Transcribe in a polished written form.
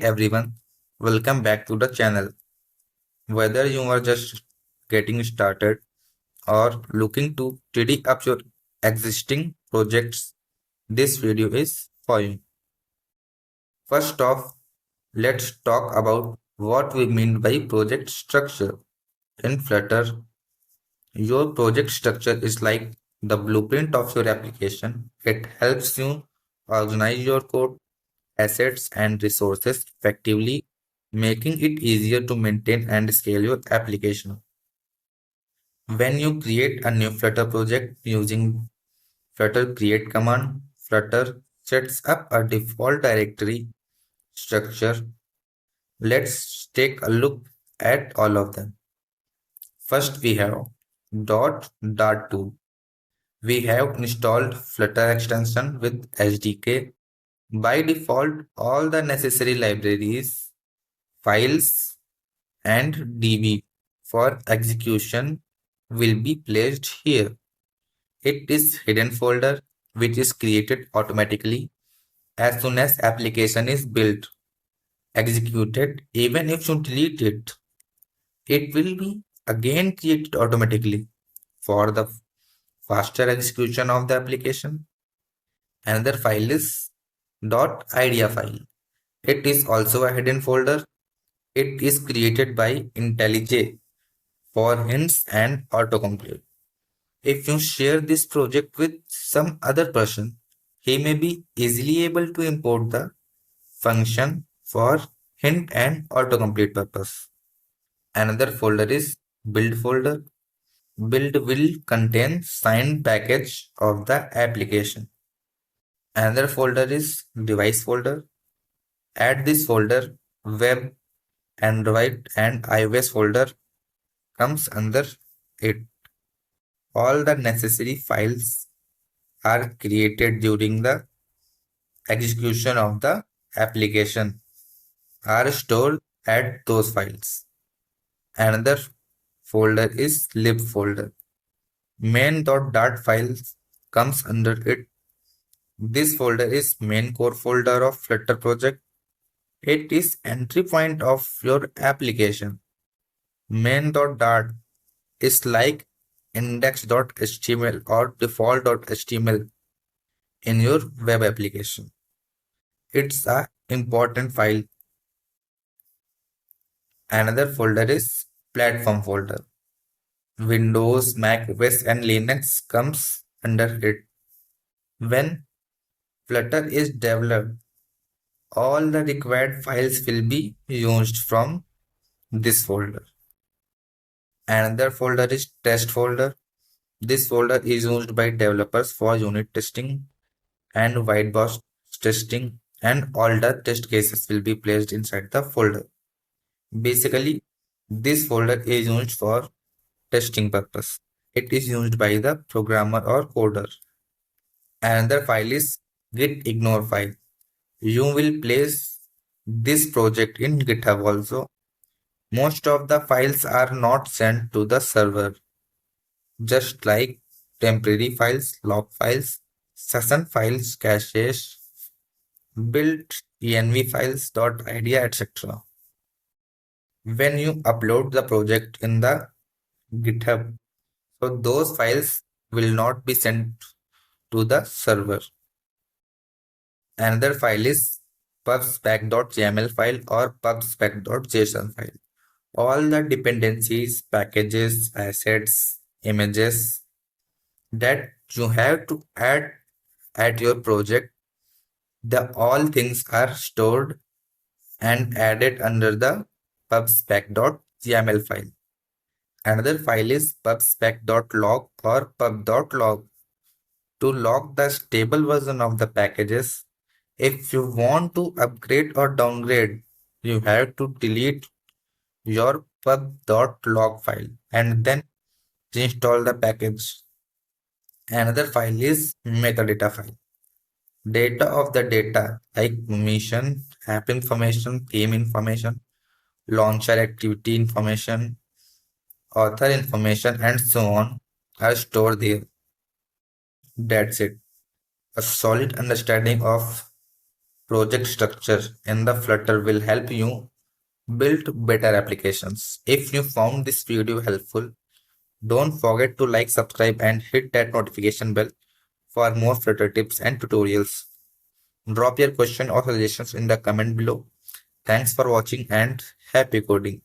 everyone, welcome back to the channel. Whether you are just getting started or looking to tidy up your existing projects, this video is for you. First off, let's talk about what we mean by project structure. In Flutter, your project structure is like the blueprint of your application. It helps you organize your code, assets, and resources effectively, making it easier to maintain and scale your application. When you create a new Flutter project using Flutter create command, Flutter sets up a default directory structure. Let's take a look at all of them. First, we have .dart2. We have installed Flutter extension with SDK. By default, all the necessary libraries, files, and DB for execution will be placed here. It is hidden folder which is created automatically as soon as application is built, executed. Even if you delete it, it will be again created automatically for the faster execution of the application. Another file is .idea file. It is also a hidden folder. It is created by IntelliJ for hints and autocomplete. If you share this project with some other person, he may be easily able to import the function for hint and autocomplete purpose. Another folder is build folder. Build will contain signed package of the application. Another folder is device folder. Add this folder. Web, Android and iOS folder comes under it. All the necessary files are created during the execution of the application are stored at those files. Another folder is lib folder. Main.dart files comes under it. This folder is main core folder of Flutter project. It is entry point of your application. Main.dart is like index.html or default.html in your web application. It's a important file. Another folder is platform folder. Windows, Mac OS and Linux comes under it. When Flutter is developed, all the required files will be used from this folder. Another folder is test folder. This folder is used by developers for unit testing and white box testing, and all the test cases will be placed inside the folder. Basically, this folder is used for testing purpose. It is used by the programmer or coder. Another file is git ignore file. You will place this project in GitHub also. Most of the files are not sent to the server, just like temporary files, log files, session files, caches, build env files, .idea, etc. When you upload the project in the GitHub, so those files will not be sent to the server. Another file is pubspec.yaml file or pubspec.json file. All the dependencies, packages, assets, images that you have to add at your project, the all things are stored and added under the pubspec.yaml file. Another file is pubspec.log or pub.log to log the stable version of the packages. If you want to upgrade or downgrade, you have to delete your pub.log file and then install the package. Another file is metadata file. Data of the data like permission, app information, theme information, launcher activity information, author information, and so on are stored there. That's it. A solid understanding of project structure in the Flutter will help you build better applications. If you found this video helpful, don't forget to like, subscribe, and hit that notification bell for more Flutter tips and tutorials. Drop your question or suggestions in the comment below. Thanks for watching and happy coding.